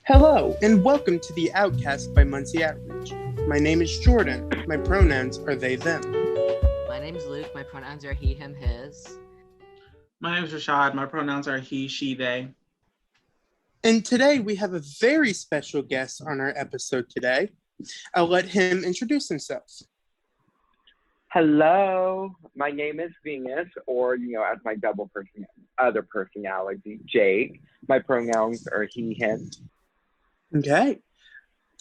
Hello, and welcome to the Outcast by Muncie Outreach. My name is Jordan. My pronouns are they, them. My name is Luke. My pronouns are he, him, his. My name is Rashad. My pronouns are he, she, they. And today we have a very special guest on our episode today. I'll let him introduce himself. Hello, my name is Venus, or, as my other personality, Jake. My pronouns are he, him. Okay.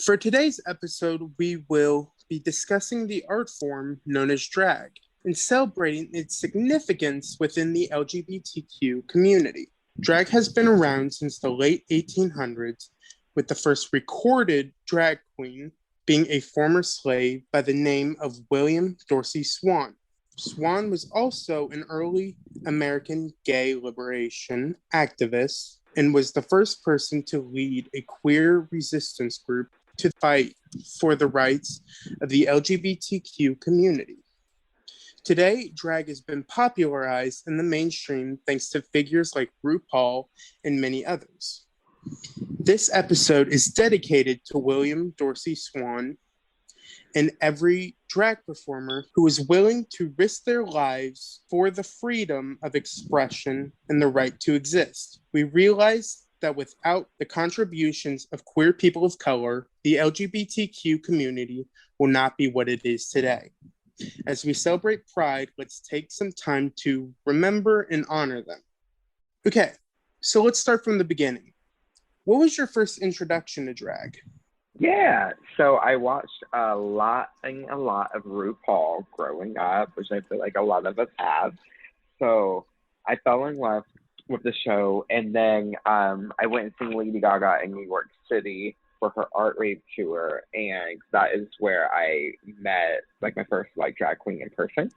For today's episode, we will be discussing the art form known as drag and celebrating its significance within the LGBTQ community. Drag has been around since the late 1800s, with the first recorded drag queen being a former slave by the name of William Dorsey Swann. Swann was also an early American gay liberation activist and was the first person to lead a queer resistance group to fight for the rights of the LGBTQ community. Today, drag has been popularized in the mainstream thanks to figures like RuPaul and many others. This episode is dedicated to William Dorsey Swann and every drag performer who is willing to risk their lives for the freedom of expression and the right to exist. We realize that without the contributions of queer people of color, the LGBTQ community will not be what it is today. As we celebrate Pride, let's take some time to remember and honor them. Okay, so let's start from the beginning. What was your first introduction to drag? Yeah, so I watched a lot of RuPaul growing up, which I feel like a lot of us have. So I fell in love with the show, and then I went and seen Lady Gaga in New York City for her Art Rave tour, and that is where I met my first drag queen in person.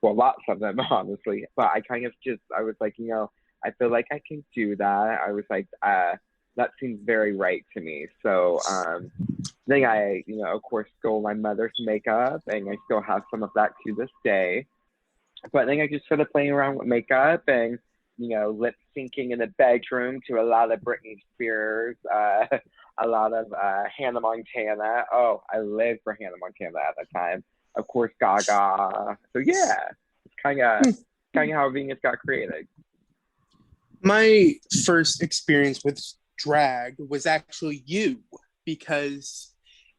Well, lots of them, honestly, but I was like, I feel like I can do that. I was like, that seems very right to me. So then I, of course, stole my mother's makeup, and I still have some of that to this day. But then I just started playing around with makeup and, lip syncing in the bedroom to a lot of Britney Spears, a lot of Hannah Montana. Oh, I lived for Hannah Montana at the time. Of course, Gaga. So yeah, it's kind of how Venus got created. My first experience with drag was actually you, because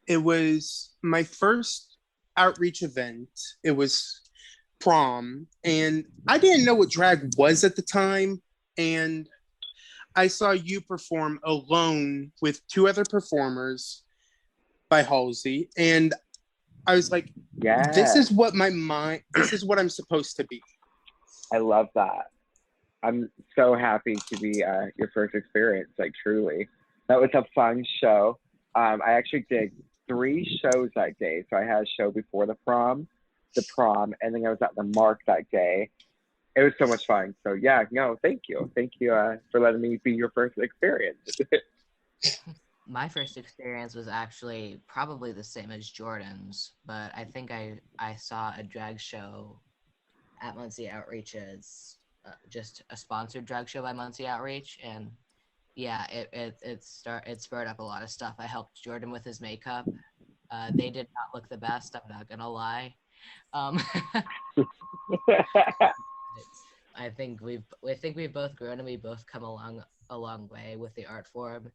it was my first outreach event. It was prom, and I didn't know what drag was at the time, and I saw you perform alone with two other performers by Halsey, and I was like, yeah, this is what I'm supposed to be. I love that. I'm so happy to be your first experience, truly. That was a fun show. I actually did 3 shows that day. So I had a show before the prom, and then I was at the Mark that day. It was so much fun. So yeah, no, thank you. Thank you for letting me be your first experience. My first experience was actually probably the same as Jordan's, but I think I saw a drag show at Muncie Outreach's. Just a sponsored drag show by Muncie Outreach, and yeah, it spurred up a lot of stuff. I helped Jordan with his makeup. They did not look the best, I'm not gonna lie. I think we've both grown, and we've both come a long way with the art form,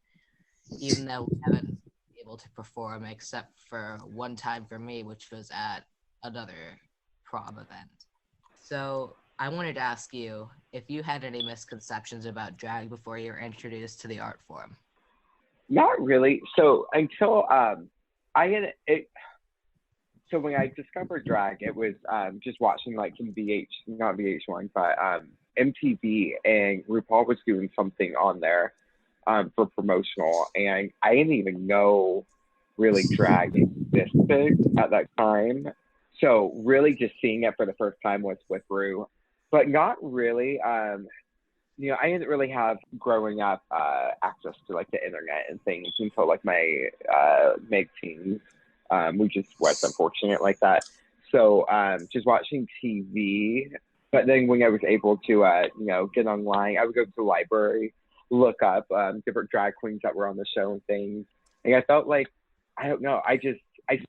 even though we haven't been able to perform except for one time for me, which was at another prom event. So I wanted to ask you if you had any misconceptions about drag before you were introduced to the art form. Not really. So until so when I discovered drag, it was just watching some not VH1, but MTV, and RuPaul was doing something on there for promotional, and I didn't even know really drag existed at that time. So really just seeing it for the first time was with Ru. But not really. I didn't really have growing up access to the internet and things until my mid-teens, which just was unfortunate like that. So just watching TV. But then when I was able to get online, I would go to the library look up different drag queens that were on the show and things. And I felt like, I don't know, I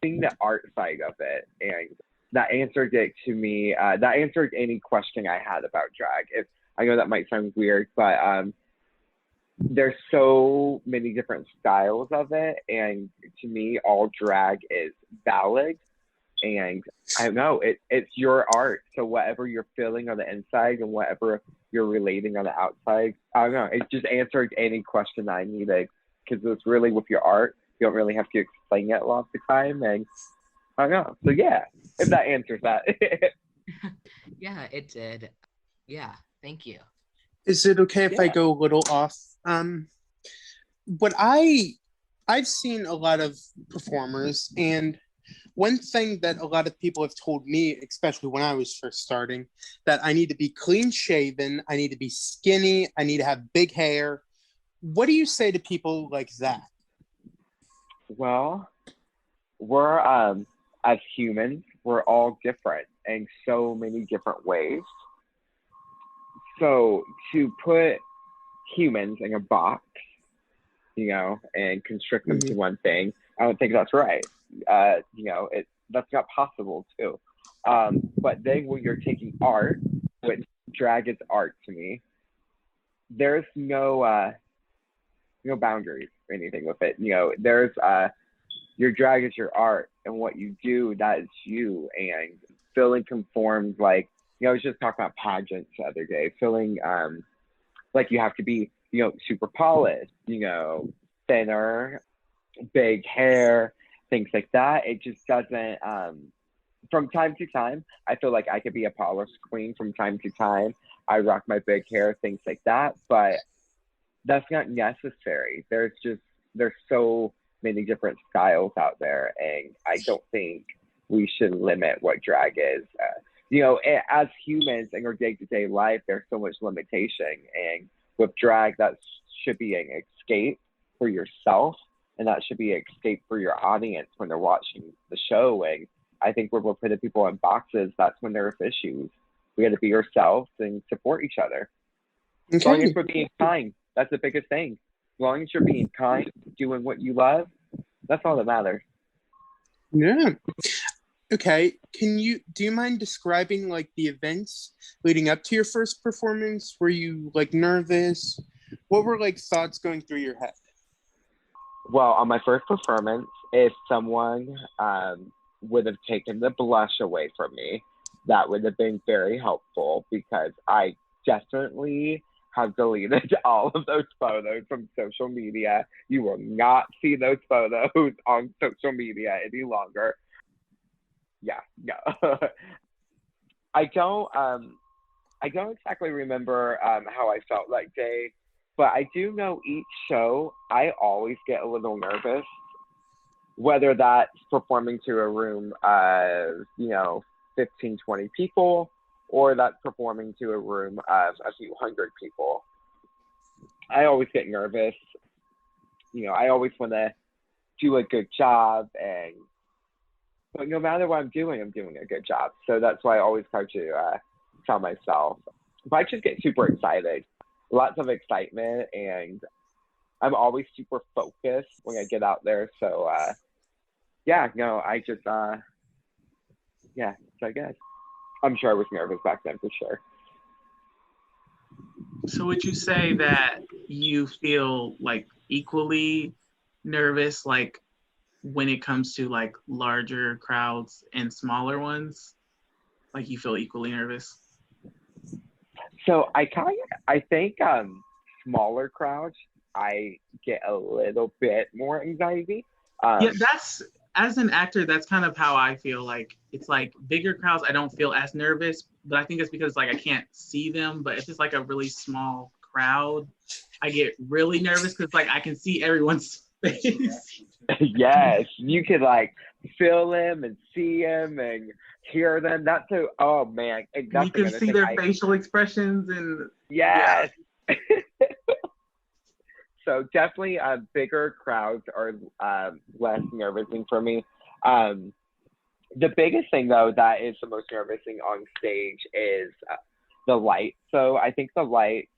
seen the art side of it, and that answered it to me. That answered any question I had about drag. I know that might sound weird, but there's so many different styles of it, and to me, all drag is valid. And I don't know, it's your art. So whatever you're feeling on the inside and whatever you're relating on the outside, I don't know, it just answered any question that I needed, because it's really with your art. You don't really have to explain it a lot of the time, and I don't know. So yeah, if that answers that. Yeah, it did. Yeah, thank you. Is it okay if I go a little off? What I've seen a lot of performers, and one thing that a lot of people have told me, especially when I was first starting, that I need to be clean shaven, I need to be skinny, I need to have big hair. What do you say to people like that? Well, we're as humans, we're all different in so many different ways. So to put humans in a box, you know, and constrict them to one thing, I don't think that's right. You know, that's not possible too. But then when you're taking art, which drag is art to me, there's no boundaries or anything with it. You know, there's your drag is your art, and what you do, that is you. And feeling conformed, like, you know, I was just talking about pageants the other day, feeling like you have to be, you know, super polished, you know, thinner, big hair, things like that. It just doesn't, from time to time, I feel like I could be a polished queen. From time to time, I rock my big hair, things like that, but that's not necessary. There's so many different styles out there, and I don't think we should limit what drag is. You know, as humans in our day-to-day life, there's so much limitation, and with drag, that should be an escape for yourself, and that should be an escape for your audience when they're watching the show. And I think when we're putting people in boxes, that's when there's issues. We got to be ourselves and support each other. Okay. As long as we're being kind, that's the biggest thing. As long as you're being kind, doing what you love, that's all that matters. Yeah. Okay. Do you mind describing like the events leading up to your first performance? Were you like nervous? What were like thoughts going through your head? Well, on my first performance, if someone would have taken the blush away from me, that would have been very helpful, because I definitely have deleted all of those photos from social media. You will not see those photos on social media any longer. Yeah, no. I don't exactly remember how I felt that day, but I do know each show I always get a little nervous, whether that's performing to a room of, you know, 15, 20 people, or that's performing to a room of a few hundred people. I always get nervous. You know, I always want to do a good job, but no matter what I'm doing a good job. So that's why I always try to tell myself. But I just get super excited. Lots of excitement, and I'm always super focused when I get out there. So yeah, no, I just yeah, so good. I'm sure I was nervous back then for sure. So would you say that you feel like equally nervous, like when it comes to like larger crowds and smaller ones? Like you feel equally nervous? So I think smaller crowds, I get a little bit more anxiety. Yeah, that's, as an actor, that's kind of how I feel. Like it's like bigger crowds, I don't feel as nervous, but I think it's because like I can't see them. But if it's like a really small crowd, I get really nervous because like I can see everyone's face. Yes, you could like feel them and see them and hear them. That's so, oh man, and that's You can see their facial expressions and yes. Yeah. So definitely bigger crowds are less nerve-wracking for me. The biggest thing though that is the most nerve-wracking on stage is the light. So I think the lights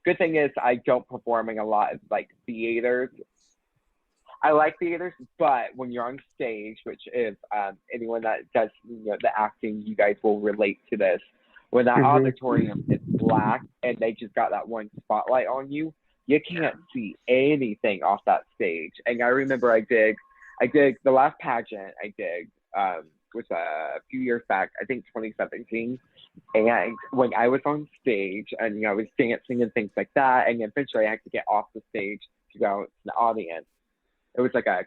good thing is I don't perform in a lot of like theaters. I like theaters, but when you're on stage, which is anyone that does the acting, you guys will relate to this. When that auditorium is black and they just got that one spotlight on you, you can't see anything off that stage. And I remember I did the last pageant I did was a few years back, I think 2017. And when I was on stage and I was dancing and things like that, and eventually I had to get off the stage to go to the audience. It was like a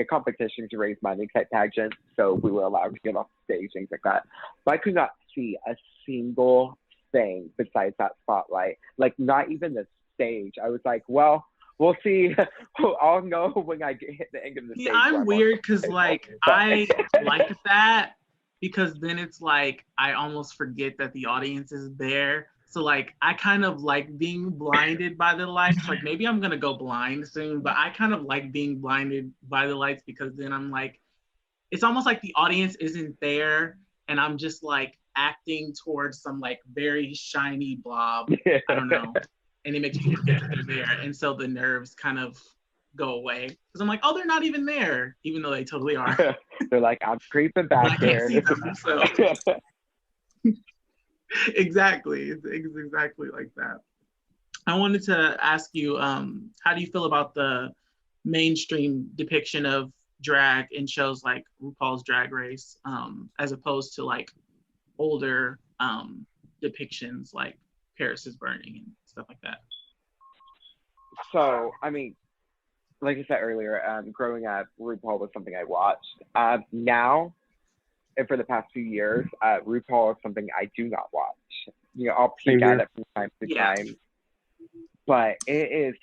competition to raise money type pageant, so we were allowed to get off the stage, things like that. But I could not see a single thing besides that spotlight, like not even the stage. I was like, well, we'll see. I'll know when I hit the end of the stage. I'm weird because like I like that because then it's like I almost forget that the audience is there. So like I kind of like being blinded by the lights. Like maybe I'm gonna go blind soon, but I kind of like being blinded by the lights because then I'm like, it's almost like the audience isn't there and I'm just like acting towards some like very shiny blob. I don't know. And it makes me forget that they're there. And so the nerves kind of go away. Because I'm like, oh, they're not even there, even though they totally are. They're like, I'm creeping back here. I here. can't see them, so. Exactly. It's exactly like that. I wanted to ask you, how do you feel about the mainstream depiction of drag in shows like RuPaul's Drag Race, as opposed to like older depictions like Paris is Burning and stuff like that? So, I mean, like I said earlier, growing up, RuPaul was something I watched. Now, and for the past few years, RuPaul is something I do not watch. I'll peek at it from time to time. But it is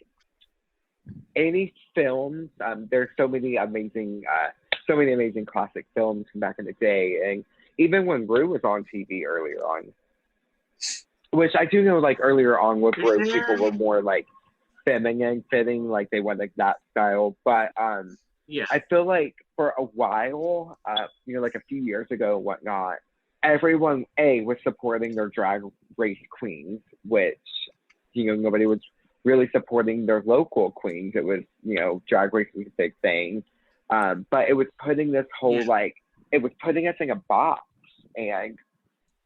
any films. There's so many amazing classic films from back in the day, and even when Ru was on TV earlier on, which I do know, like earlier on with Ru, people were more like feminine fitting, like they went like that style. But I feel like for a while, like a few years ago and whatnot, everyone was supporting their drag race queens, which nobody was really supporting their local queens. It was drag race was a big thing, but it was putting this whole it was putting us in a box, and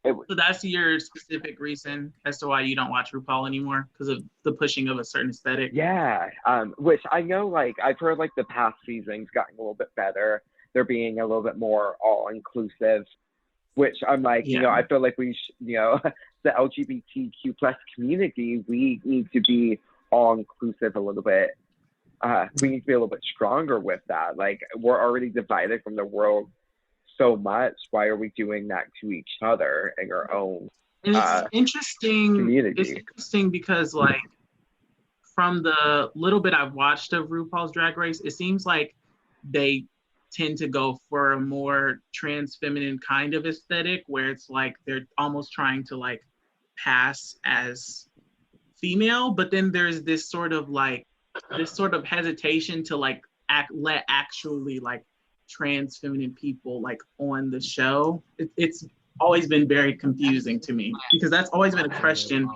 so that's your specific reason as to why you don't watch RuPaul anymore, because of the pushing of a certain aesthetic? Yeah, which I know, like, I've heard, like, the past season's gotten a little bit better. They're being a little bit more all-inclusive, which I'm like, I feel like we, the LGBTQ plus community, we need to be all-inclusive a little bit. We need to be a little bit stronger with that. Like, we're already divided from the world so much. Why are we doing that to each other in our own interesting community? It's interesting because, like, from the little bit I've watched of RuPaul's Drag Race, it seems like they tend to go for a more trans feminine kind of aesthetic, where it's like they're almost trying to like pass as female, but then there's this sort of hesitation to like let actually like trans feminine people like on the show. It's always been very confusing to me, because that's always been a question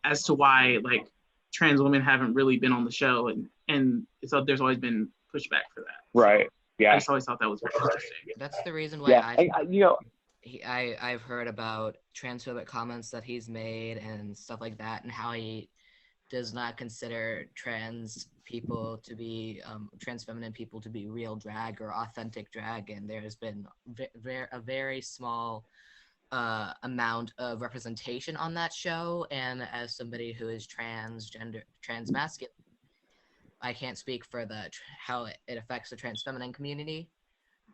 as to why like trans women haven't really been on the show, and so there's always been pushback for that. Right. Yeah. I just always thought that was very interesting. That's the reason why I've heard about transphobic comments that he's made and stuff like that, and how he does not consider trans feminine people to be real drag or authentic drag, and there's been a very small amount of representation on that show. And as somebody who is trans masculine, I can't speak for how it affects the trans feminine community,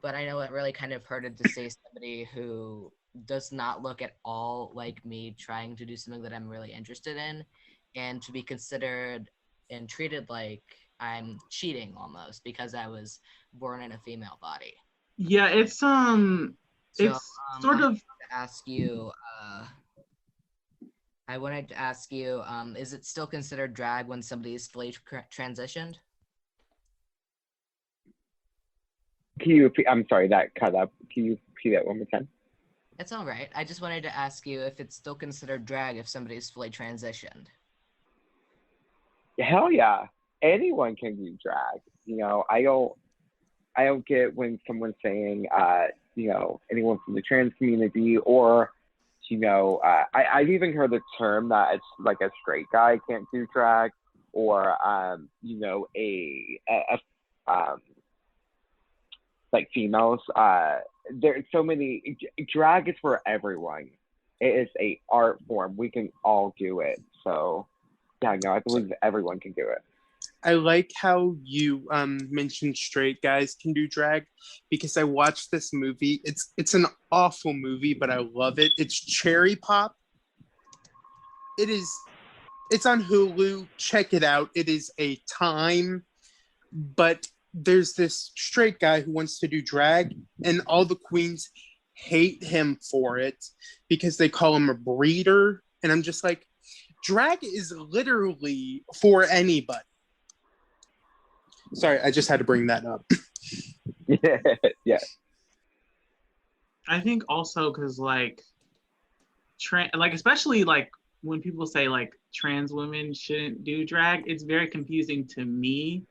but I know it really kind of hurted to see somebody who does not look at all like me trying to do something that I'm really interested in, and to be considered and treated like I'm cheating almost because I was born in a female body. Yeah, it's sort of. I wanted to ask you, is it still considered drag when somebody is fully transitioned? I'm sorry, that cut up. Can you repeat that one more time? It's all right. I just wanted to ask you if it's still considered drag if somebody is fully transitioned. hell yeah, anyone can do drag. I don't get when someone's saying, anyone from the trans community, or, I've even heard the term that it's like a straight guy can't do drag, or, like females. There's so many. Drag is for everyone. It is a art form. We can all do it. So, yeah, no, I believe everyone can do it. I like how you mentioned straight guys can do drag because I watched this movie. It's an awful movie, but I love it. It's Cherry Pop. It's on Hulu. Check it out. It is a time, but there's this straight guy who wants to do drag, and all the queens hate him for it because they call him a breeder. And I'm just like, drag is literally for anybody. Sorry, I just had to bring that up. Yeah. I think also because especially like when people say like trans women shouldn't do drag, it's very confusing to me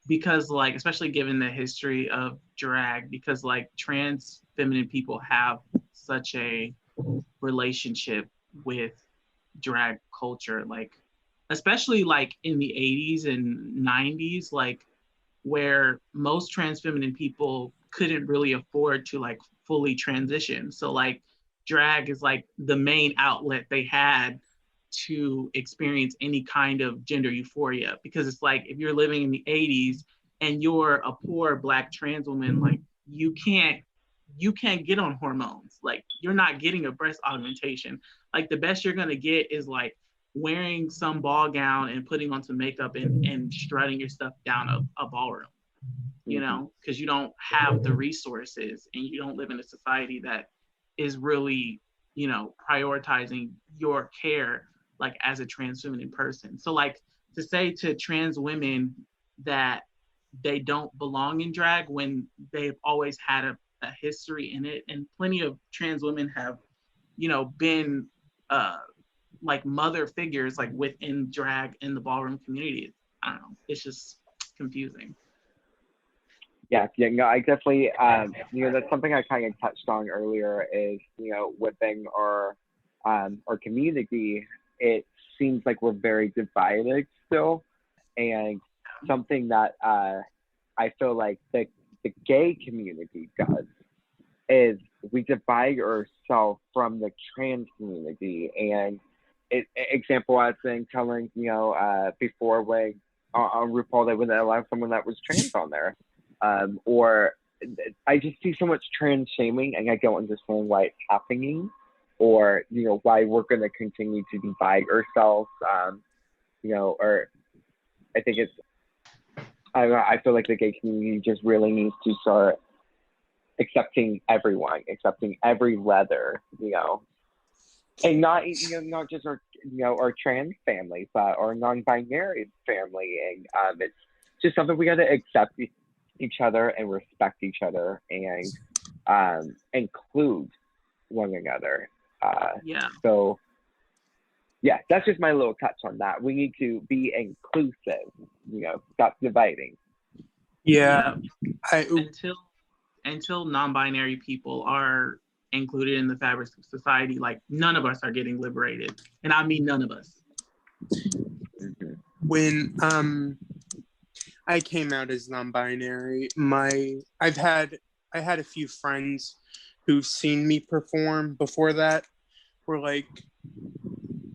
because like, especially given the history of drag, because like trans feminine people have such a relationship with drag culture, like especially like in the 80s and 90s, like where most trans feminine people couldn't really afford to like fully transition. So like drag is like the main outlet they had to experience any kind of gender euphoria, because it's like if you're living in the 80s and you're a poor Black trans woman, like you can't get on hormones. Like you're not getting a breast augmentation. Like the best you're gonna get is like wearing some ball gown and putting on some makeup and strutting your stuff down a ballroom, because you don't have the resources and you don't live in a society that is really, prioritizing your care like as a trans feminine person. So like to say to trans women that they don't belong in drag when they've always had a history in it, and plenty of trans women have, been like mother figures like within drag in the ballroom community. I don't know. It's just confusing. Yeah, no, I definitely, that's something I kind of touched on earlier is, within our community, it seems like we're very divided still. And something that I feel like the gay community does is we divide ourselves from the trans community. And example, I've been telling, before when on RuPaul, they wouldn't allow someone that was trans on there. Or I just see so much trans shaming, and I don't understand why it's happening, or why we're going to continue to divide ourselves. Or I think I feel like the gay community just really needs to start accepting everyone, accepting every leather, and not just our trans family, but our non-binary family, and it's just something we got to accept each other and respect each other and include one another. So yeah, that's just my little touch on that. We need to be inclusive, stop dividing. Yeah. Until non-binary people are included in the fabric of society, like none of us are getting liberated. And I mean none of us. When I came out as non-binary, I had a few friends who've seen me perform before that were like,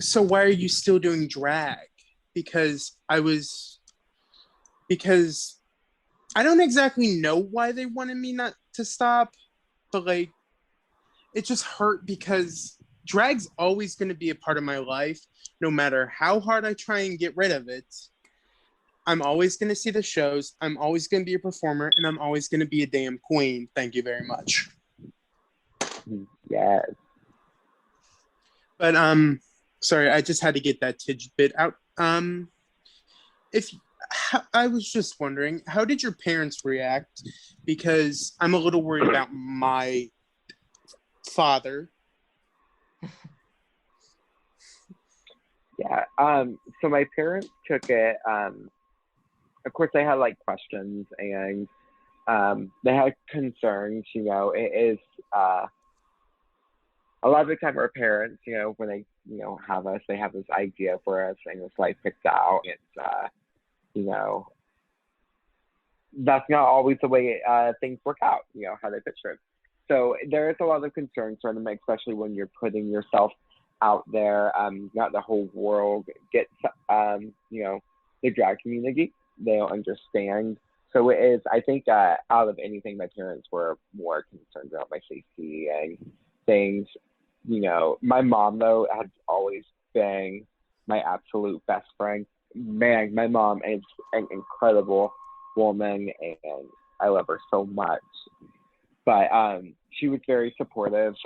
so why are you still doing drag? Because I don't exactly know why they wanted me not to stop, but like it just hurt because drag's always going to be a part of my life, no matter how hard I try and get rid of it. I'm always going to see the shows. I'm always going to be a performer, and I'm always going to be a damn queen. Thank you very much. Yes. But sorry, I just had to get that tidbit out. I was just wondering, how did your parents react? Because I'm a little worried about my father. Yeah. So my parents took it. Of course, they had like questions and they had concerns. You know, it is a lot of the time our parents, you know, when they have us, they have this idea for us and it's like picked out. It's you know, that's not always the way things work out. You know how they picture it. So there is a lot of concerns for them, especially when you're putting yourself out there. Not the whole world gets, you know, the drag community. They don't understand. So it is, I think, out of anything, my parents were more concerned about my safety and things. You know, my mom, though, has always been my absolute best friend. Man, my mom is an incredible woman, and I love her so much. But she was very supportive.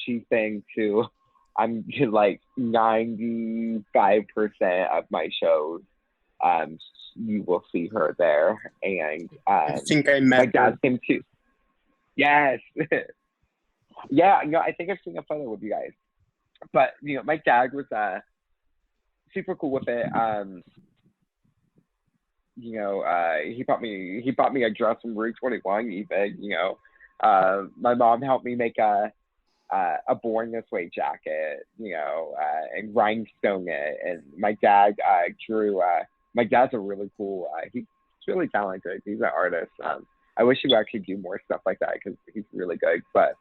She's been to, I'm like 95% of my shows. You will see her there, and I think I met my dad her. came too. Yes, yeah. You know, I think I've seen a photo with you guys. But you know, my dad was super cool with it. You know, he bought me a dress from Route 21. Even, you know, my mom helped me make a Born This Way jacket, you know, and rhinestone it. And my dad drew. My dad's a really cool. He's really talented. He's an artist. I wish he would actually do more stuff like that because he's really good. But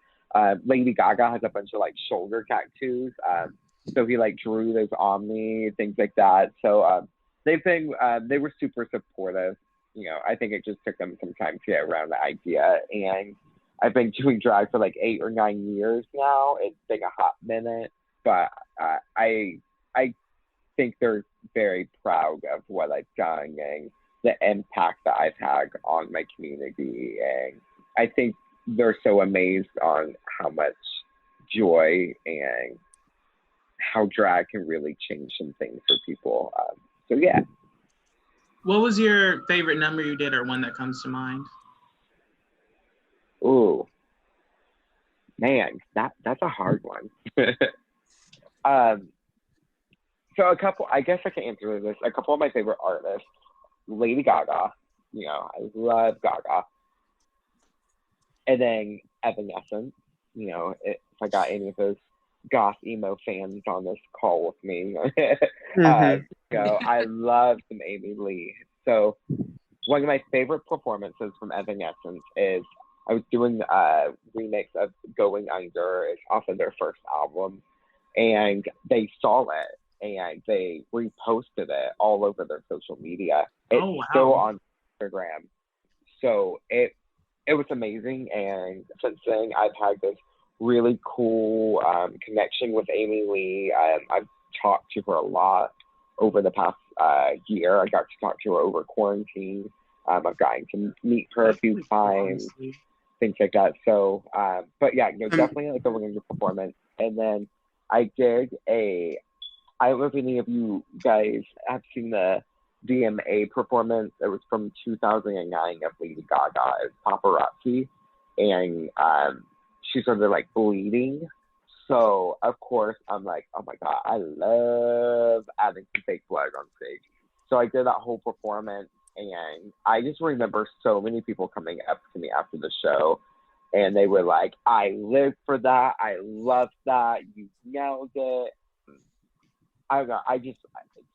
Lady Gaga has a bunch of like shoulder tattoos. So he like drew those on me, things like that. So they were super supportive. You know, I think it just took them some time to get around the idea. And I've been doing drag for like 8 or 9 years now. It's been a hot minute, but I think they're very proud of what I've done and the impact that I've had on my community. And I think they're so amazed on how much joy and how drag can really change some things for people. So yeah. What was your favorite number you did, or one that comes to mind? Ooh, man, that's a hard one. So a couple, I guess I can answer this. A couple of my favorite artists, Lady Gaga. You know, I love Gaga. And then Evanescence. You know, if I got any of those goth emo fans on this call with me, you know, I love some Amy Lee. So one of my favorite performances from Evanescence is I was doing a remix of Going Under. It's off of their first album, and they saw it and they reposted it all over their social media. It's still on Instagram. So it was amazing, and since then I've had this really cool connection with Amy Lee. I've talked to her a lot over the past year. I got to talk to her over quarantine. I've gotten to meet her a few times, things like that. So, but yeah, you know, definitely like a Going performance. And then I did I don't know if any of you guys have seen the VMA performance. It was from 2009 of Lady Gaga as Paparazzi, and she started like bleeding. So of course I'm like, oh my god, I love adding some fake blood on stage. So I did that whole performance, and I just remember so many people coming up to me after the show, and they were like, I lived for that, I love that, you nailed it. I don't know,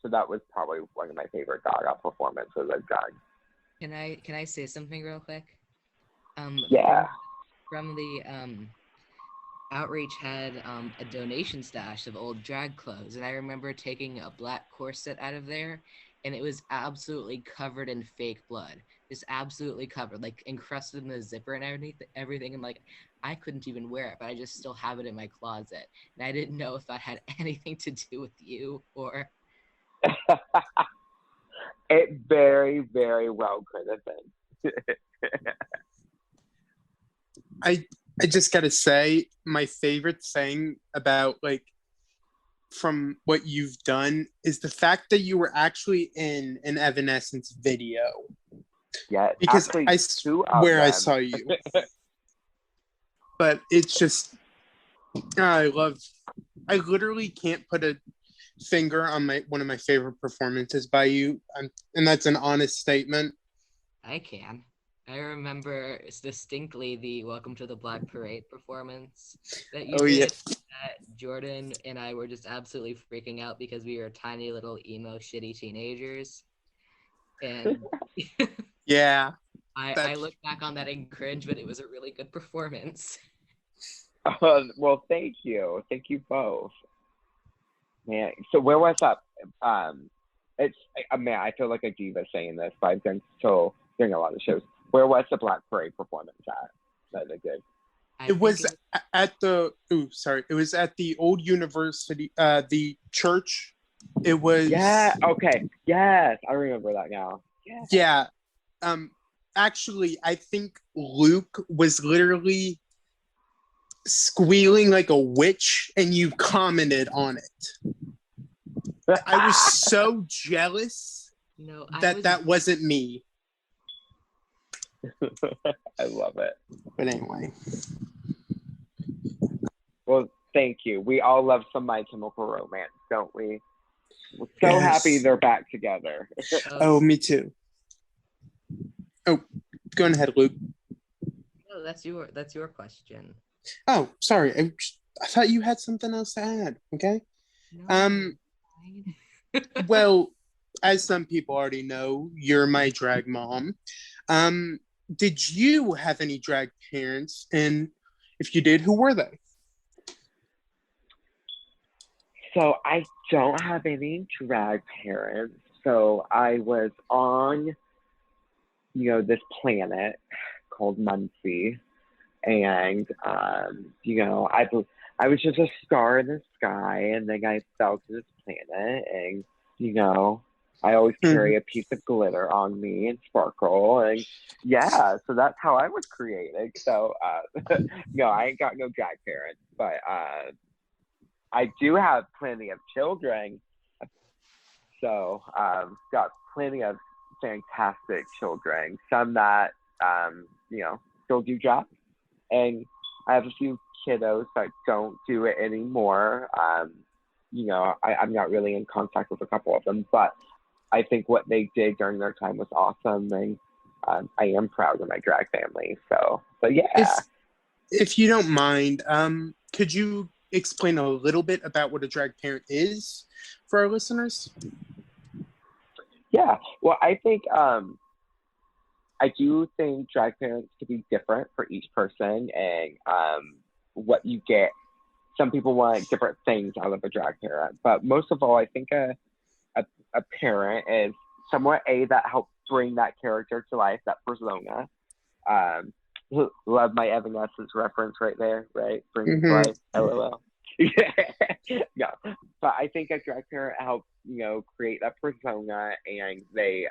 so that was probably one of my favorite Gaga performances I've done. Can I say something real quick? Yeah. From the Outreach had a donation stash of old drag clothes, and I remember taking a black corset out of there, and it was absolutely covered in fake blood. Just absolutely covered, like encrusted in the zipper and everything. And like, I couldn't even wear it, but I just still have it in my closet. And I didn't know if that had anything to do with you or. It very, very well could have been. I just gotta say, my favorite thing about like from what you've done is the fact that you were actually in an Evanescence video. Yeah, because actually, I swear I saw you. But it's just I literally can't put a finger on one of my favorite performances by you, and that's an honest statement. I can. I remember distinctly the Welcome to the Black Parade performance that you did. Yeah. That Jordan and I were just absolutely freaking out because we were tiny little emo shitty teenagers. And Yeah. I look back on that and cringe, but it was a really good performance. Well, thank you. Thank you both. Man, so where was that? Man, I feel like a diva saying this, but I've been still doing a lot of shows. Where was the Black Parade performance at that they did? It was at the it was at the old university, the church. It was okay. Yes, I remember that now. Yeah. Actually, I think Luke was literally squealing like a witch and you commented on it. I was so jealous that wasn't me. I love it. But anyway. Well, thank you. We all love some My Chemical Romance, don't we? We're so happy they're back together. Oh, me too. Oh, go ahead, Luke. No, that's your question. Oh, sorry. I thought you had something else to add. Okay. No. Well, as some people already know, you're my drag mom. Did you have any drag parents? And if you did, who were they? So I don't have any drag parents. So I was on, this planet called Muncie. And, I was just a star in the sky. And then I fell to this planet. And, I always carry a piece of glitter on me and sparkle. And so that's how I was created. So, no, I ain't got no drag parents. But I do have plenty of children. So, got plenty of fantastic children. Some that, still do drag. And I have a few kiddos that don't do it anymore. I'm not really in contact with a couple of them, but I think what they did during their time was awesome, and I am proud of my drag family. So, but yeah. If you don't mind, could you explain a little bit about what a drag parent is for our listeners? Yeah, well, I think I do think drag parents could be different for each person, and what you get. Some people want different things out of a drag parent, but most of all, I think a parent is someone that helps bring that character to life, that persona. Love my Evanescence reference right there, right? Bring to life, LOL. No, but I think a drag parent helps, create that persona, and they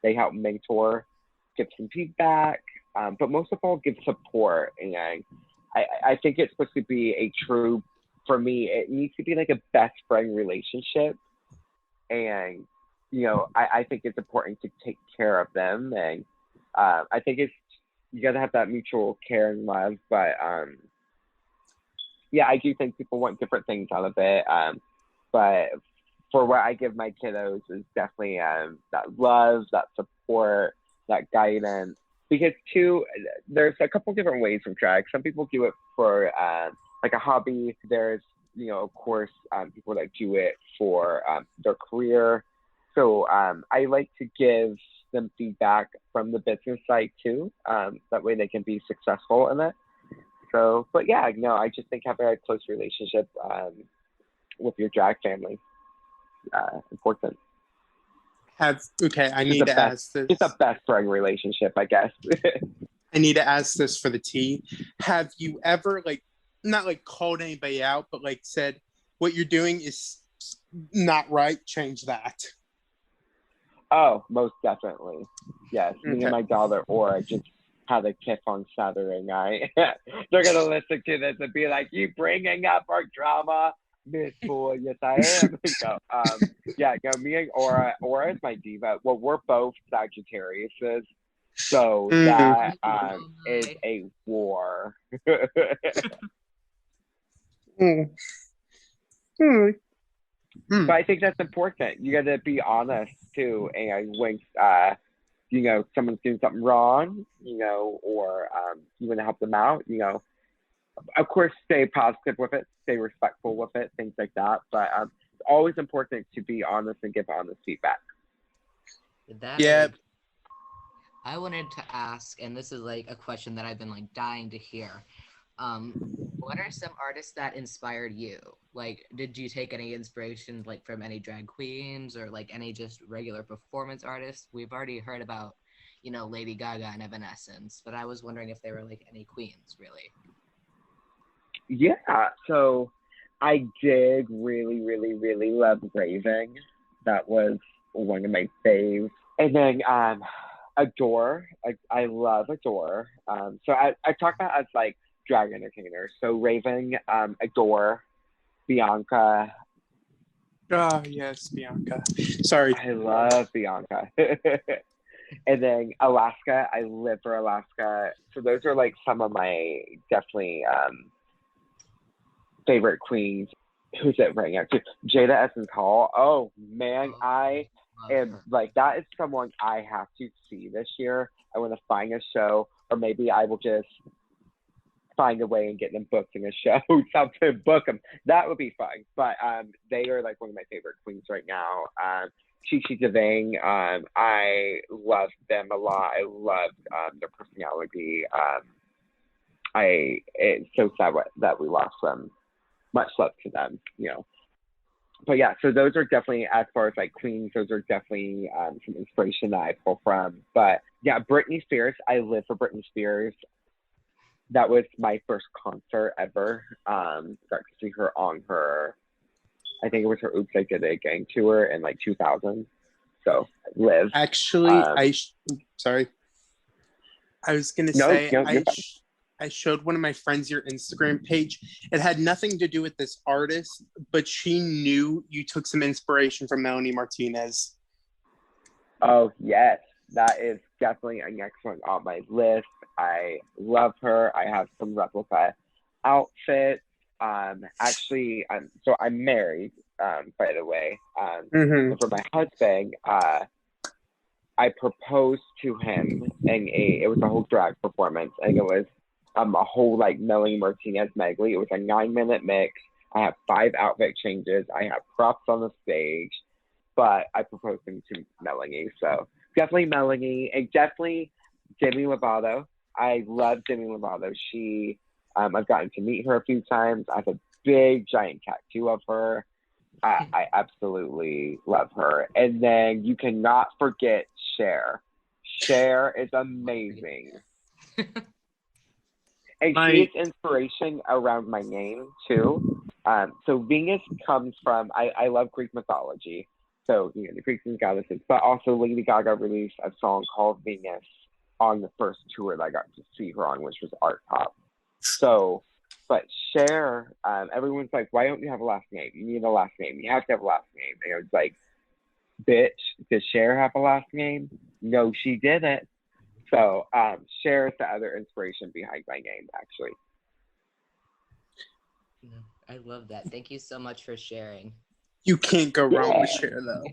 help mentor, give some feedback, but most of all, give support. And I think it's supposed to be for me, it needs to be like a best friend relationship. And, I think it's important to take care of them. And I think you got to have that mutual care and love. But, I do think people want different things out of it. But for what I give my kiddos is definitely that love, that support, that guidance. Because too, there's a couple different ways of drag. Some people do it for like a hobby. There's, of course, people that do it for their career. So I like to give them feedback from the business side too. That way they can be successful in it. So, but I just think having a close relationship with your drag family important. I need to ask this. It's a best friend relationship, I guess. I need to ask this for the tea. Have you ever not called anybody out, but said what you're doing is not right, change that? Oh, most definitely. Yes. Me and my daughter Aura just had a kiss on Saturday night. They're gonna listen to this and be like, "You bringing up our drama, Miss Fool?" Yes, I am. So, me and Aura is my diva. Well, we're both Sagittariuses, so that is a war. Hmm. But I think that's important. You got to be honest too. And when someone's doing something wrong, or you want to help them out, of course, stay positive with it, stay respectful with it, things like that. But it's always important to be honest and give honest feedback. Yeah. I wanted to ask, and this is like a question that I've been like dying to hear. What are some artists that inspired you? Like, did you take any inspiration like from any drag queens or like any just regular performance artists? We've already heard about, Lady Gaga and Evanescence, but I was wondering if there were like any queens really. Yeah, so I did really, really, really love Raving. That was one of my faves. And then Adore. I love Adore. So I talk about as like drag entertainers. So Raving, Adore, Bianca. Oh, yes, Bianca. Sorry. I love Bianca. And then Alaska. I live for Alaska. So those are like some of my definitely favorite queens. Who's it right now too? Jada Essence Hall. Oh man, I am like, that is someone I have to see this year. I want to find a show, or maybe I will just find a way and get them booked in a show. Something, book them. That would be fun. But they are like one of my favorite queens right now. Chi Chi DeVang. I love them a lot. I love their personality. It's so sad that we lost them. Much love to them, But yeah, so those are definitely, as far as like queens, those are definitely some inspiration that I pull from. But yeah, Britney Spears. I live for Britney Spears. That was my first concert ever. Got to see her on her, I think it was her Oops, I Did It Again tour in like 2000. So live. Actually, sorry. I was gonna say I showed one of my friends your Instagram page. It had nothing to do with this artist, but she knew you took some inspiration from Melanie Martinez. Oh yes, that is definitely an excellent on my list. I love her. I have some replica outfits. Actually, so I'm married. By the way, so for my husband, I proposed to him, and it was a whole drag performance, and it was a whole like Melanie Martinez medley. It was a 9-minute mix. I have 5 outfit changes. I have props on the stage, but I proposed him to Melanie. So definitely Melanie, and definitely Demi Lovato. I love Demi Lovato. She, I've gotten to meet her a few times. I have a big giant tattoo of her. I absolutely love her. And then you cannot forget Cher. Cher is amazing. And she is inspiration around my name too. So Venus comes from, I love Greek mythology. So, the Greeks and goddesses, but also Lady Gaga released a song called Venus on the first tour that I got to see her on, which was Art Pop. So, but Cher, everyone's like, why don't you have a last name? You need a last name. You have to have a last name. And I was like, bitch, does Cher have a last name? No, she didn't. So Cher is the other inspiration behind my name, actually. I love that. Thank you so much for sharing. You can't go wrong with Cher, though.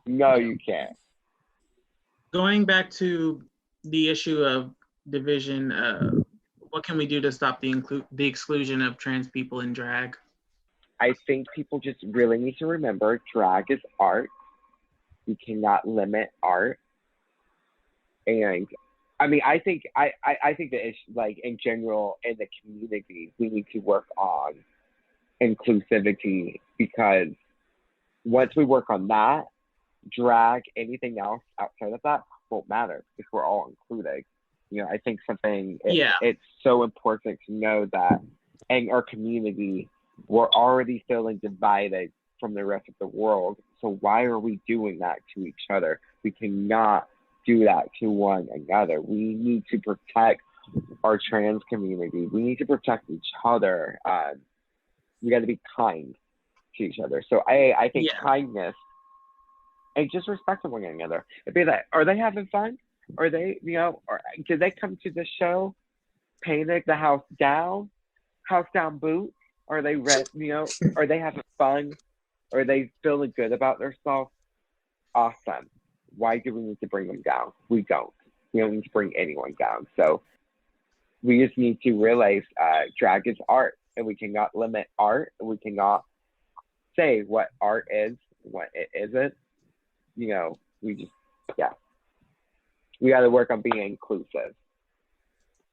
No, you can't. Going back to the issue of division, what can we do to stop the exclusion of trans people in drag? I think people just really need to remember drag is art. You cannot limit art. And I mean, I think that it's like in general in the community, we need to work on inclusivity, because once we work on that, drag, anything else outside of that won't matter because we're all included. I think it's so important to know that in our community, we're already feeling divided from the rest of the world. So why are we doing that to each other? We cannot do that to one another. We need to protect our trans community. We need to protect each other. We got to be kind to each other. So I think kindness and just respecting one another. It'd be like, are they having fun? Are they, or did they come to the show painted the house down boots? Are they red? Are they having fun? or they feeling good about themselves, awesome. Why do we need to bring them down? We don't. We don't need to bring anyone down. So we just need to realize drag is art, and we cannot limit art. We cannot say what art is, what it isn't. You know, we just, yeah. We got to work on being inclusive.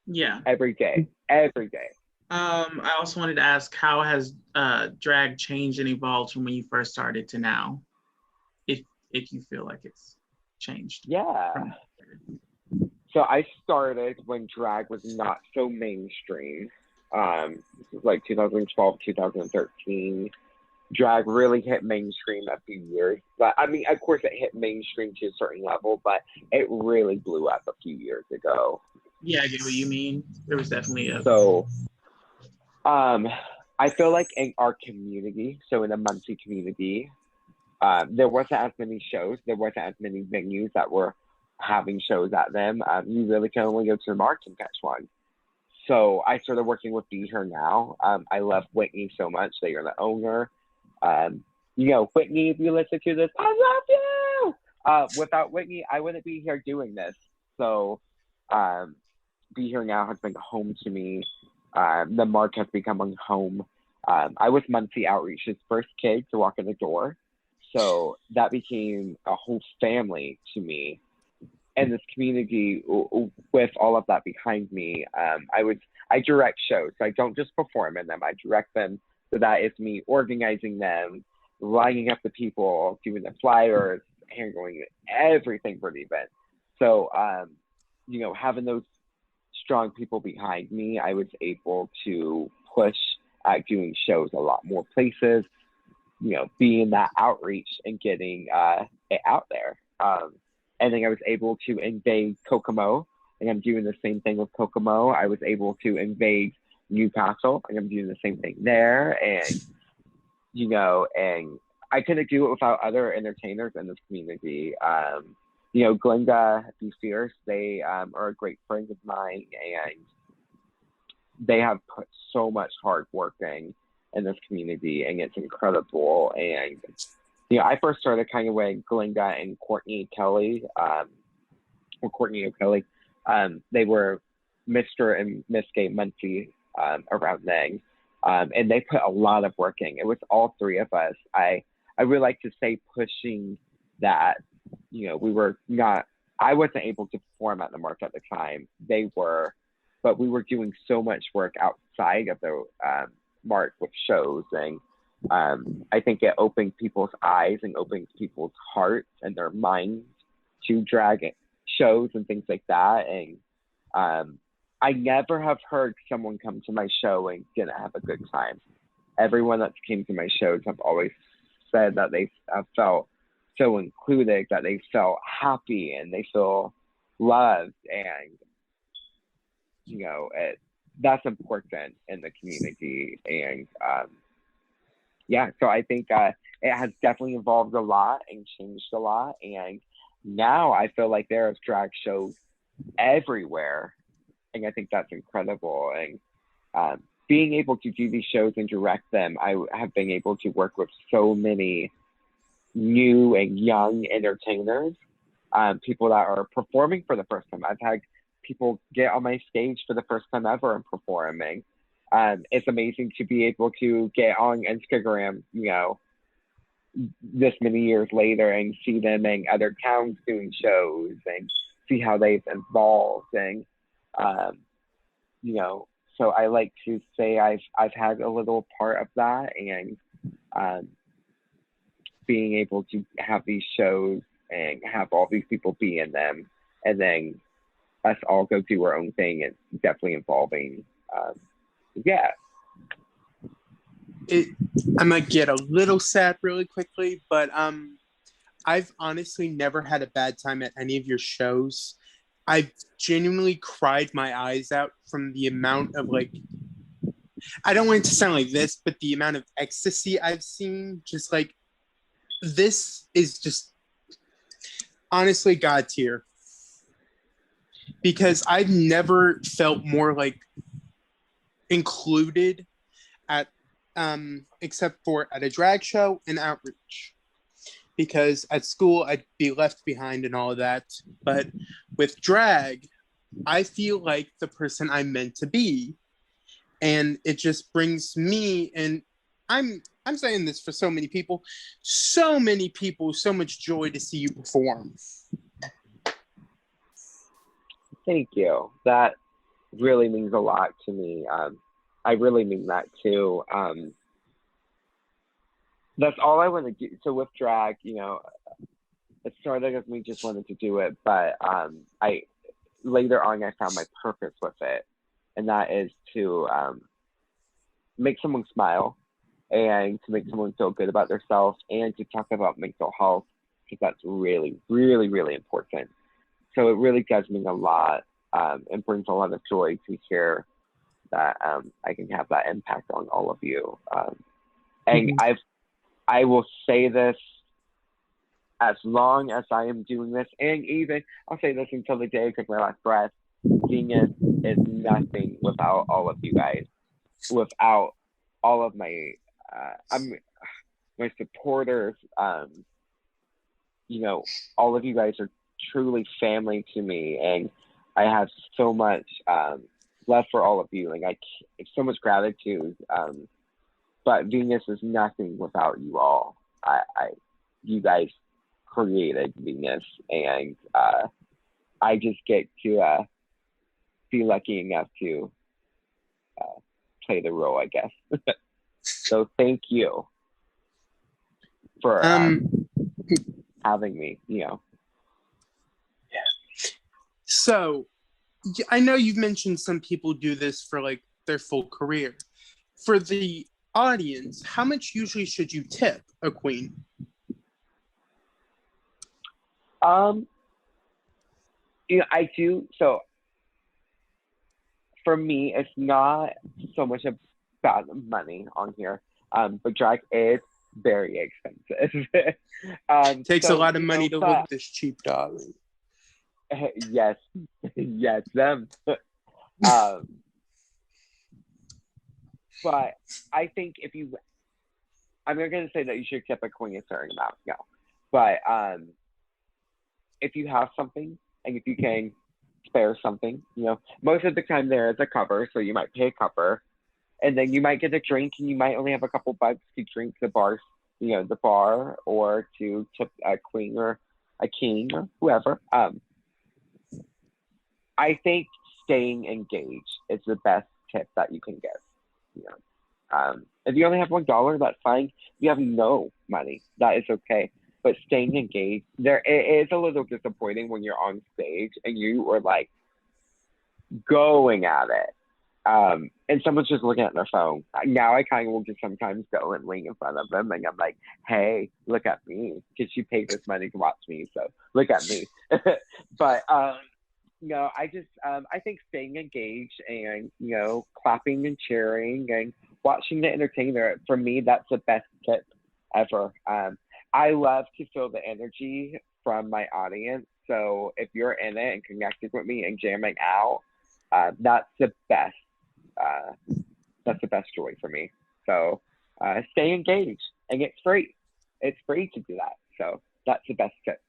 Yeah. Every day. Every day. I also wanted to ask, how has drag changed and evolved from when you first started to now? If you feel like it's changed. Yeah. So I started when drag was not so mainstream. This was like 2012, 2013. Drag really hit mainstream a few years. But I mean, of course, it hit mainstream to a certain level, but it really blew up a few years ago. Yeah, I get what you mean. There was definitely a... So, I feel like in our community, so in the Muncie community, there wasn't as many shows. There wasn't as many venues that were having shows at them. You really can only go to the market and catch one. So I started working with Be Here Now. I love Whitney so much. They are the owner. You know, Whitney, if you listen to this, I love you. Without Whitney, I wouldn't be here doing this. So Be Here Now has been home to me. The mark has become a home. I was Muncie Outreach's first kid to walk in the door. So that became a whole family to me. And this community, with all of that behind me, I direct shows. So I don't just perform in them. I direct them. So that is me organizing them, lining up the people, doing the flyers, handling everything for the event. So, you know, having those strong people behind me, I was able to push at doing shows a lot more places, you know, being that outreach and getting it out there. And then I was able to invade Kokomo, and I'm doing the same thing with Kokomo. I was able to invade Newcastle, and I'm doing the same thing there. And, you know, and I couldn't do it without other entertainers in this community. You know, Glinda, Be Fierce, they are a great friend of mine, and they have put so much hard work in this community, and it's incredible. And you know, I first started kind of with Glinda and Courtney Kelly, or Courtney O'Kelly. They were Mr. and Miss Gay Muncie around then, and they put a lot of work in. It was all three of us. I really like to say pushing that. You know, we were not. I wasn't able to perform at the mark at the time. They were, but we were doing so much work outside of the mark with shows, and I think it opened people's eyes and opened people's hearts and their minds to drag shows and things like that. And I never have heard someone come to my show and didn't have a good time. Everyone that came to my shows have always said that they have felt so included, that they felt happy and they feel loved. And, you know, that's important in the community. And, yeah, so I think it has definitely evolved a lot and changed a lot. And now I feel like there are drag shows everywhere. And I think that's incredible. And being able to do these shows and direct them, I have been able to work with so many new and young entertainers, people that are performing for the first time. I've had people get on my stage for the first time ever and performing. It's amazing to be able to get on Instagram, you know, this many years later and see them in other towns doing shows and see how they've evolved. And, you know, so I like to say I've had a little part of that, and being able to have these shows and have all these people be in them, and then us all go do our own thing, and definitely involving. Yeah. I might get a little sad really quickly, but I've honestly never had a bad time at any of your shows. I've genuinely cried my eyes out from the amount of, like, I don't want it to sound like this, but the amount of ecstasy I've seen. Just like, this is just honestly God tier, because I've never felt more like included at except for at a drag show and outreach. Because at school, I'd be left behind and all of that. But with drag, I feel like the person I'm meant to be. And it just brings me, and I'm saying this for so many people, so much joy to see you perform. Thank you. That really means a lot to me. I really mean that too. That's all I want to do. So with drag, you know, it started with me just wanting to do it, but I later on I found my purpose with it, and that is to make someone smile and to make someone feel good about themselves and to talk about mental health, because that's really, really, really important. So it really does mean a lot, and brings a lot of joy to hear that I can have that impact on all of you. And I will say this as long as I am doing this, and even I'll say this until the day I take my last breath. Venus is nothing without all of you guys, without all of my my supporters. You know, all of you guys are truly family to me, and I have so much love for all of you, and so much gratitude. But Venus is nothing without you all. You guys created Venus, and I just get to be lucky enough to play the role, I guess. So thank you for having me. You know. Yeah. So I know you've mentioned some people do this for like their full career. For the audience, how much usually should you tip a queen? You know, I do. So for me, it's not so much about money on here, but drag is very expensive. Takes a lot of money to look this cheap, darling. Yes, yes, them. But I think I'm not going to say that you should tip a queen a certain amount, no. But if you have something and if you can spare something, you know, most of the time there is a cover, so you might pay a cover, and then you might get a drink, and you might only have a couple bucks to drink the bar, or to tip a queen or a king or whoever. I think staying engaged is the best tip that you can give. You know, if you only have $1, that's fine. If you have no money, that is okay. But staying engaged, it is a little disappointing when you're on stage and you are like going at it, and someone's just looking at their phone. Now I kind of will just sometimes go and lean in front of them, and I'm like, "Hey, look at me, because you paid this money to watch me, so look at me." But no, I think staying engaged and, you know, clapping and cheering and watching the entertainer, for me, that's the best tip ever. I love to feel the energy from my audience. So if you're in it and connected with me and jamming out, that's the best. That's the best joy for me. So stay engaged, and it's free. It's free to do that. So that's the best tip.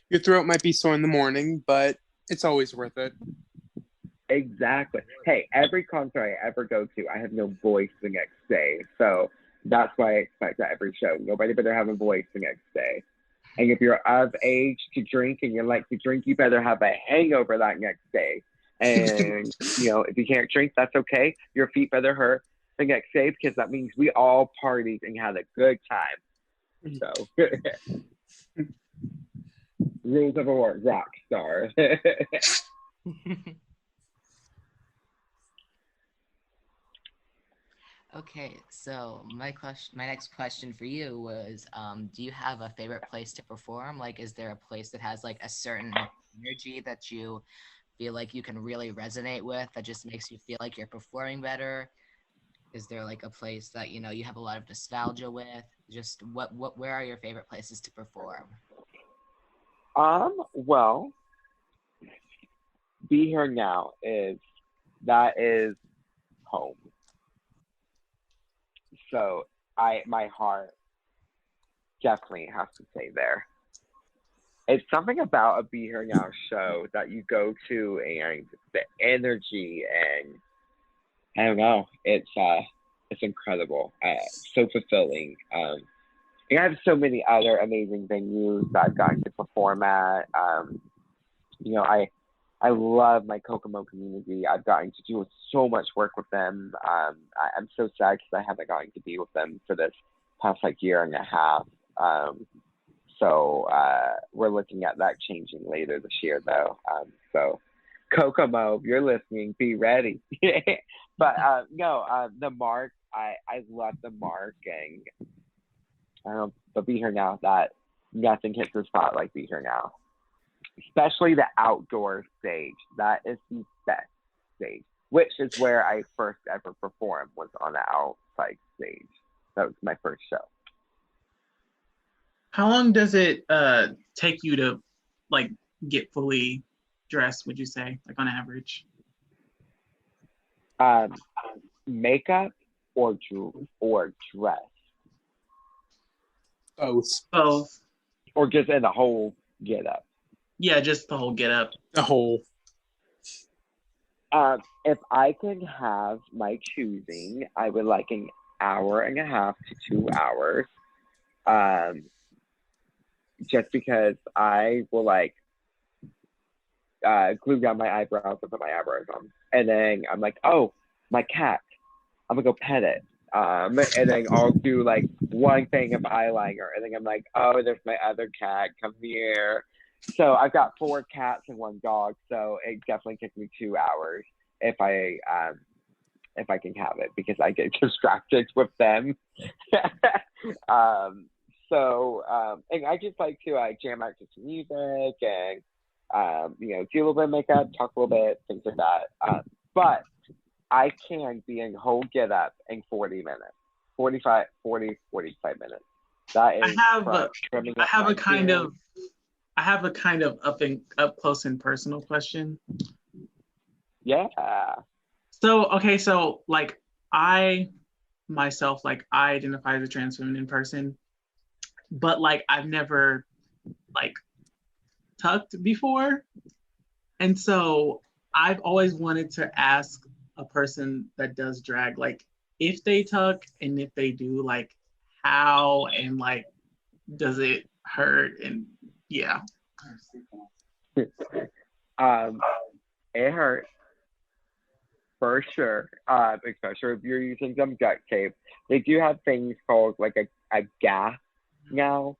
Your throat might be sore in the morning, but it's always worth it. Exactly. Hey, every concert I ever go to, I have no voice the next day. So that's why I expect at every show. Nobody better have a voice the next day. And if you're of age to drink and you like to drink, you better have a hangover that next day. And, you know, if you can't drink, that's okay. Your feet better hurt the next day, because that means we all partied and had a good time. So, rules of a rock star. Okay, so my next question for you was, do you have a favorite place to perform? Like, is there a place that has like a certain energy that you feel like you can really resonate with, that just makes you feel like you're performing better? Is there like a place that, you know, you have a lot of nostalgia with? Just where are your favorite places to perform? Well, Be Here Now is home. So my heart definitely has to say there. It's something about a Be Here Now show that you go to, and the energy, and I don't know, it's incredible, so fulfilling. And I have so many other amazing venues that I've gotten to perform at. I love my Kokomo community. I've gotten to do so much work with them. I'm so sad because I haven't gotten to be with them for this past year and a half. So we're looking at that changing later this year, though. So Kokomo, if you're listening, be ready. But the Mark, I love the Mark, and but Be Here Now, that nothing hits the spot like Be Here Now. Especially the outdoor stage. That is the best stage, which is where I first ever performed, was on the outside stage. That was my first show. How long does it take you to get fully dressed, would you say, on average? Makeup or dress? Both. Or just in the whole get up? Yeah, just the whole get up. The whole. If I could have my choosing, I would like an hour and a half to 2 hours. Just because I will glue down my eyebrows and put my eyebrows on. And then I'm like, oh, my cat. I'm gonna go pet it. And then I'll do one thing of eyeliner. And then I'm like, oh, there's my other cat. Come here. So I've got 4 cats and 1 dog. So it definitely takes me 2 hours if I can have it, because I get distracted with them. And I just like to jam out to some music and do a little bit of makeup, talk a little bit, things like that. But I can be in whole get up in 40 minutes, 45 minutes. That is I have a kind of up close and personal question. Yeah. So I myself, I identify as a trans feminine person, but I've never tucked before. And so I've always wanted to ask a person that does drag, if they tuck, and if they do, how, and does it hurt? And yeah. It hurts for sure, especially if you're using some duct tape. They do have things called a gaff now,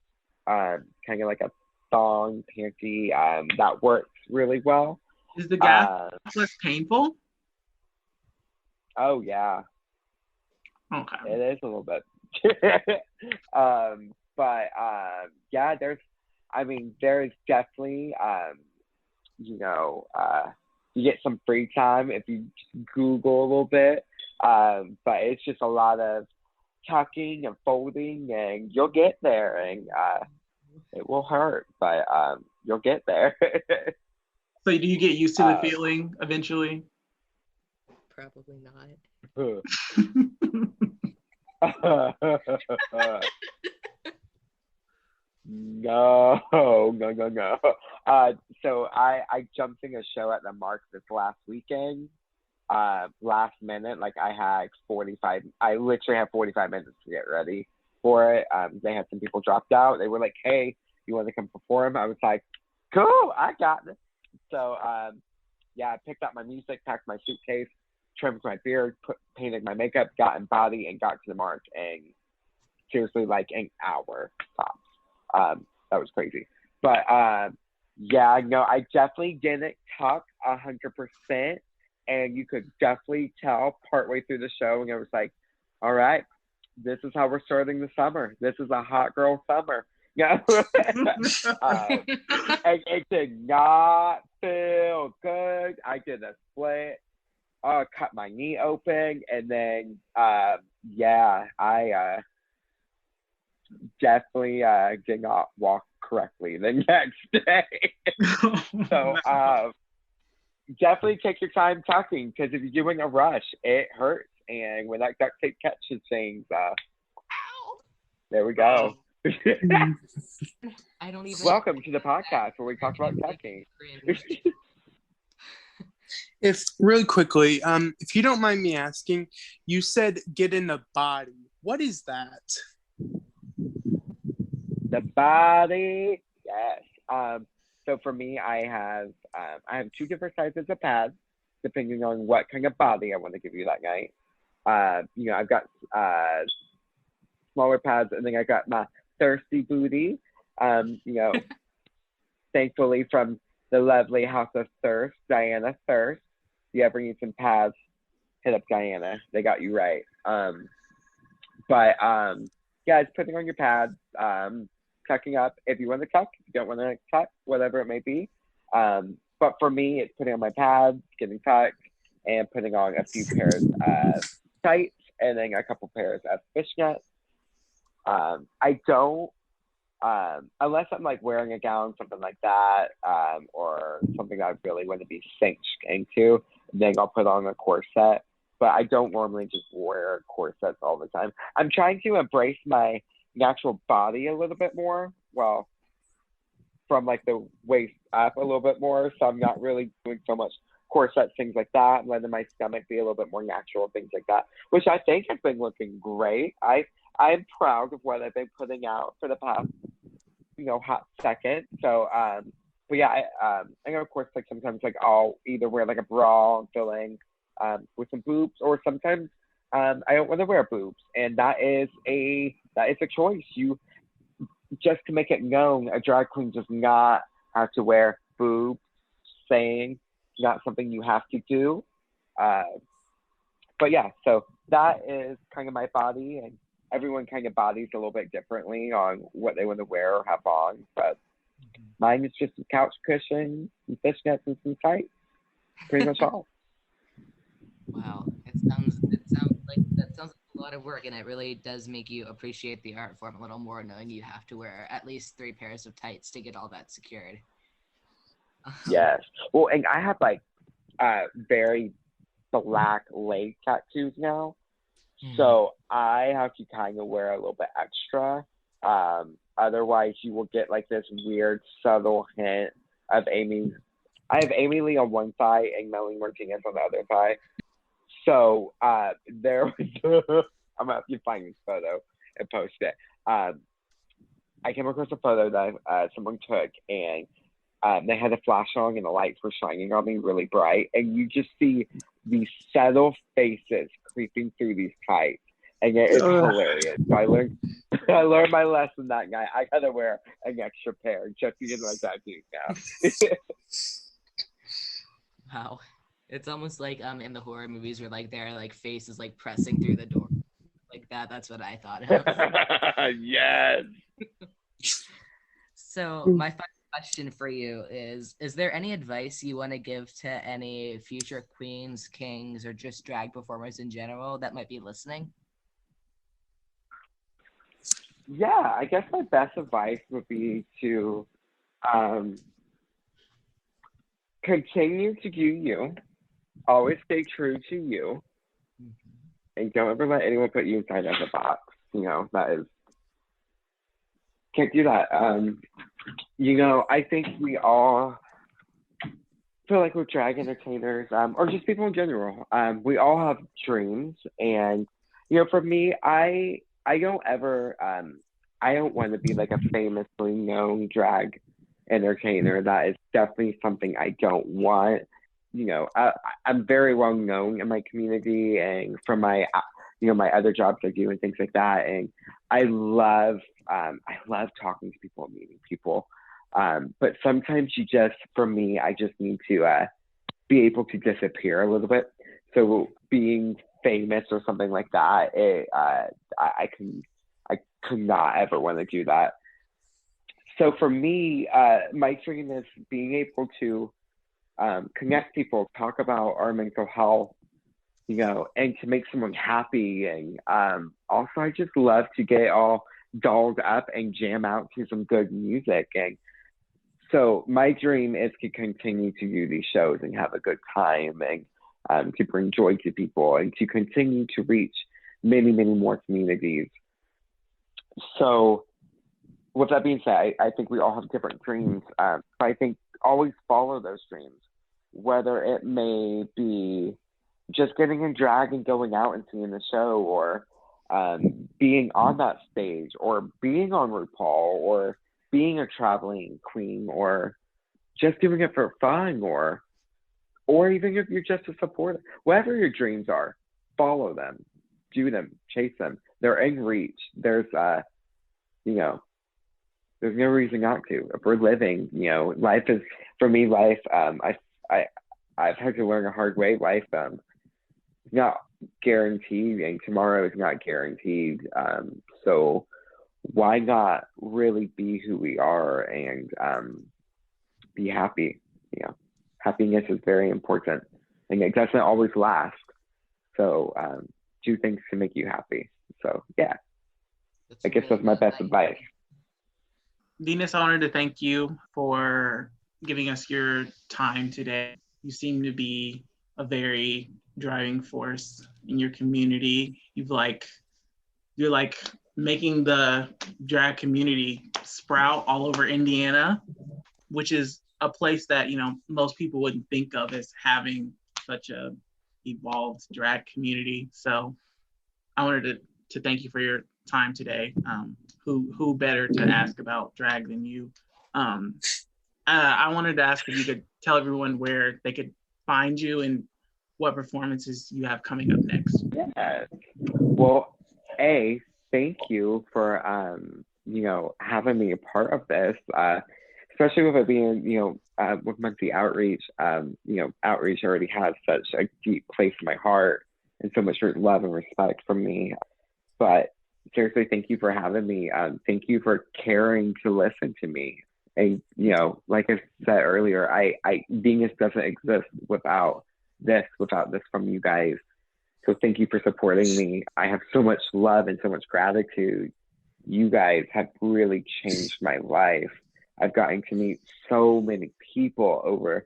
kind of like a thong panty, that works really well. Is the gaff less painful? Oh yeah. Okay. It is a little bit. But yeah, there's definitely you get some free time if you Google a little bit. But it's just a lot of tucking and folding, and you'll get there, and it will hurt, but you'll get there. So do you get used to the feeling eventually? Probably not. No. So I jumped in a show at the Mark this last weekend. Last minute, I literally had 45 minutes to get ready for it. They had some people dropped out. They were like, hey, you want to come perform? I was like, cool, I got this. So I picked up my music, packed my suitcase, trimmed my beard, painted my makeup, got in body, and got to the Mark, and seriously, an hour tops. That was crazy. But I definitely didn't tuck 100%, and you could definitely tell partway through the show, and I was like, all right, this is how we're starting the summer. This is a hot girl summer. And it did not feel good. I did a split, cut my knee open, and then I definitely did not walk correctly the next day. So definitely take your time tucking, because if you're doing a rush, it hurts, and when that duct tape catches things, there we go. I don't even. Welcome to the podcast where we talk about touching. If really quickly, if you don't mind me asking, you said get in the body. What is that? The body, yes. So for me, I have 2 different sizes of pads, depending on what kind of body I want to give you that night. I've got smaller pads, and then I got my thirsty booty. Thankfully from the lovely House of Thirst, Diana Thirst. If you ever need some pads, hit up Diana. They got you right. Yeah, it's putting on your pads, tucking up if you want to tuck, if you don't want to tuck, whatever it may be. But for me, it's putting on my pads, getting tucked, and putting on a few pairs of tights, and then a couple pairs of fishnets. I don't, unless I'm like wearing a gown, something like that, or something I really want to be cinched into, then I'll put on a corset. But I don't normally just wear corsets all the time. I'm trying to embrace my natural body a little bit more. Well, from like the waist up a little bit more. So I'm not really doing so much corsets, things like that. I'm letting my stomach be a little bit more natural, things like that, which I think has been looking great. I'm proud of what I've been putting out for the past, hot second. So, but yeah, I know, of course, like sometimes like I'll either wear like a bra filling with some boobs, or sometimes I don't want to wear boobs, and that is a choice. You just to make it known, a drag queen does not have to wear boobs. Saying not something you have to do. But yeah, so that is kind of my body, and everyone kind of bodies a little bit differently on what they want to wear or have on. But mine is just a couch cushion, some fishnets, and some tights. Pretty much all. Wow, it sounds like a lot of work, and it really does make you appreciate the art form a little more, knowing you have to wear at least 3 pairs of tights to get all that secured. Yes. Well, and I have like very black leg tattoos now, so I have to kind of wear a little bit extra. Otherwise, you will get like this weird subtle hint of Amy. I have Amy Lee on one side and Melanie Martinez on the other side. So there was, I'm gonna have to find this photo and post it. I came across a photo that someone took, and they had a flash on and the lights were shining on me really bright, and you just see these subtle faces creeping through these tights, and it is hilarious. So I learned my lesson that night. I gotta wear an extra pair just to get my tattoos now. Wow. It's almost like in the horror movies where like their like face is like pressing through the door like that. That's what I thought of. Yes. So my final question for you is there any advice you want to give to any future queens, kings, or just drag performers in general that might be listening? Yeah, I guess my best advice would be to continue to do you. Always stay true to you. And don't ever let anyone put you inside of a box. That is, can't do that. I think we all feel like we're drag entertainers, or just people in general. We all have dreams, and for me, I don't ever, I don't want to be like a famously known drag entertainer. That is definitely something I don't want. I'm very well known in my community and from my, my other jobs I do and things like that. And I love talking to people and meeting people. But sometimes for me, I just need to be able to disappear a little bit. So being famous or something like that, I could not ever want to do that. So for me, my dream is being able to connect people, talk about our mental health, and to make someone happy. And also, I just love to get all dolled up and jam out to some good music. And so my dream is to continue to do these shows and have a good time and to bring joy to people and to continue to reach many, many more communities. So with that being said, I think we all have different dreams. But I think always follow those dreams, whether it may be just getting in drag and going out and seeing the show, or being on that stage, or being on RuPaul, or being a traveling queen, or just doing it for fun, or even if you're just a supporter. Whatever your dreams are, follow them, do them, chase them. They're in reach. There's there's no reason not to. If we're living, life is, for me, life, I've had to learn a hard way. Life is not guaranteed, and tomorrow is not guaranteed. So why not really be who we are and be happy? Happiness is very important, and it doesn't always last. So do things to make you happy. So yeah, I guess that's my best advice. Venus, I wanted to thank you for giving us your time today. You seem to be a very driving force in your community. You're like making the drag community sprout all over Indiana, which is a place that most people wouldn't think of as having such a evolved drag community. So I wanted to thank you for your time today. Who better to ask about drag than you? I wanted to ask if you could tell everyone where they could find you and what performances you have coming up next. Yes. Well, thank you for having me a part of this, especially with it being with monthly outreach. Outreach already has such a deep place in my heart and so much love and respect from me. But seriously, thank you for having me. Thank you for caring to listen to me. And like I said earlier, Venus doesn't exist without this from you guys. So thank you for supporting me. I have so much love and so much gratitude. You guys have really changed my life. I've gotten to meet so many people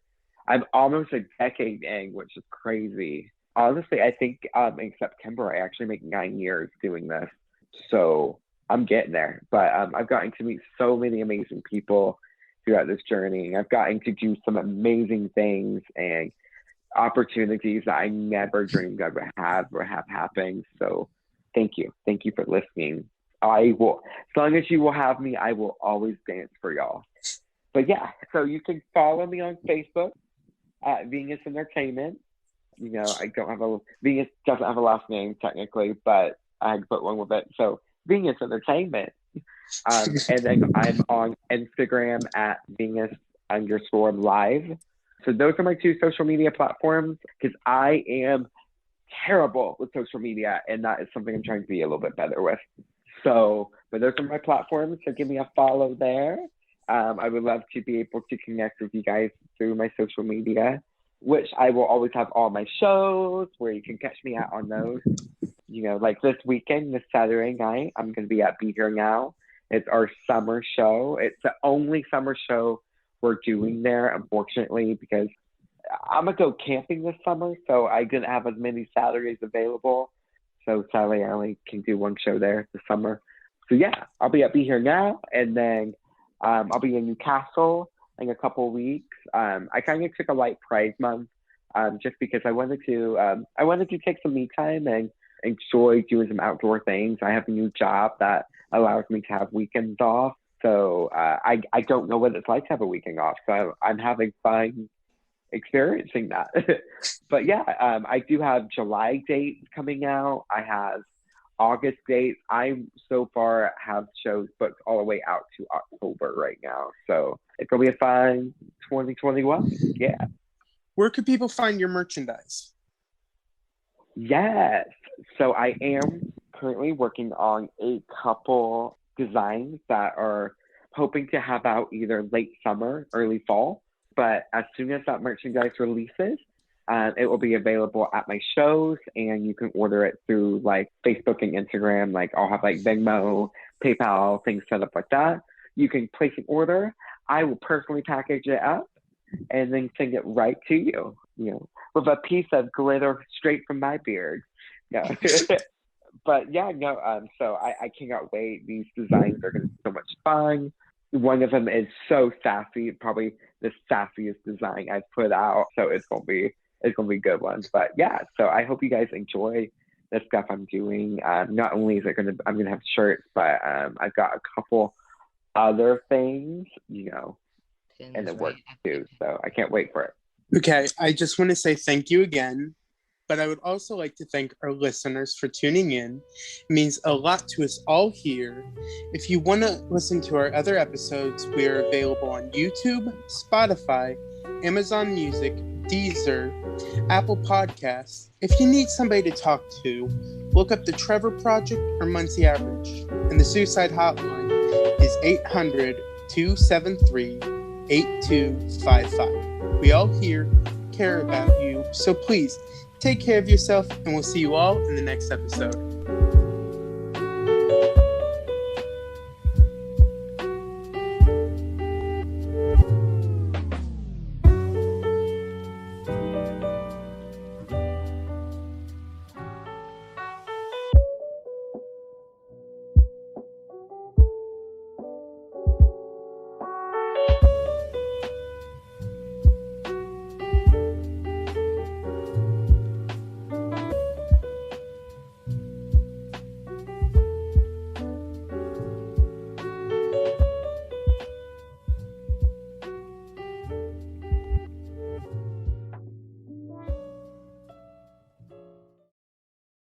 I'm almost a decade in, which is crazy. Honestly, I think in September, I actually make 9 years doing this. So I'm getting there. But I've gotten to meet so many amazing people throughout this journey. I've gotten to do some amazing things and opportunities that I never dreamed I would have or have happen. So thank you. Thank you for listening. I will, as long as you will have me, I will always dance for y'all. But yeah, so you can follow me on Facebook at Venus Entertainment. Venus doesn't have a last name technically, but I had to put one with it. So Venus Entertainment. And then I'm on Instagram at Venus_live. So those are my 2 social media platforms, because I am terrible with social media, and that is something I'm trying to be a little bit better with. So, but those are my platforms, so give me a follow there. I would love to be able to connect with you guys through my social media, which I will always have all my shows where you can catch me at on those. Like this weekend, this Saturday night, I'm going to be at Be Here Now. It's our summer show. It's the only summer show we're doing there, unfortunately, because I'm going to go camping this summer, so I didn't have as many Saturdays available. So sadly, I only can do 1 show there this summer. So yeah, I'll be at Be Here Now, and then I'll be in Newcastle in a couple of weeks. I kind of took a light Pride month just because I wanted to take some me time and enjoy doing some outdoor things. I have a new job that allows me to have weekends off. So I don't know what it's like to have a weekend off. So I'm having fun experiencing that. But yeah, I do have July dates coming out. I have August dates. I so far have shows booked all the way out to October right now. So it's going to be a fun 2021. Yeah. Where could people find your merchandise? Yes. So I am currently working on a couple designs that are hoping to have out either late summer, early fall. But as soon as that merchandise releases, it will be available at my shows, and you can order it through like Facebook and Instagram. Like I'll have like Venmo, PayPal, things set up like that. You can place an order. I will personally package it up and then send it right to you. with a piece of glitter straight from my beard. No. But yeah, no, so I cannot wait. These designs are going to be so much fun. One of them is so sassy, probably the sassiest design I've put out. So it's gonna be a good one. But yeah, so I hope you guys enjoy the stuff I'm doing. Not only is I'm gonna have shirts, but I've got a couple other things, in the works too. So I can't wait for it. Okay, I just want to say thank you again. But I would also like to thank our listeners for tuning in. It means a lot to us all here. If you want to listen to our other episodes, we are available on YouTube, Spotify, Amazon Music, Deezer, Apple Podcasts. If you need somebody to talk to, look up the Trevor Project or Muncie Average. And the suicide hotline is 800-273-8255. We all here care about you, so please, take care of yourself, and we'll see you all in the next episode.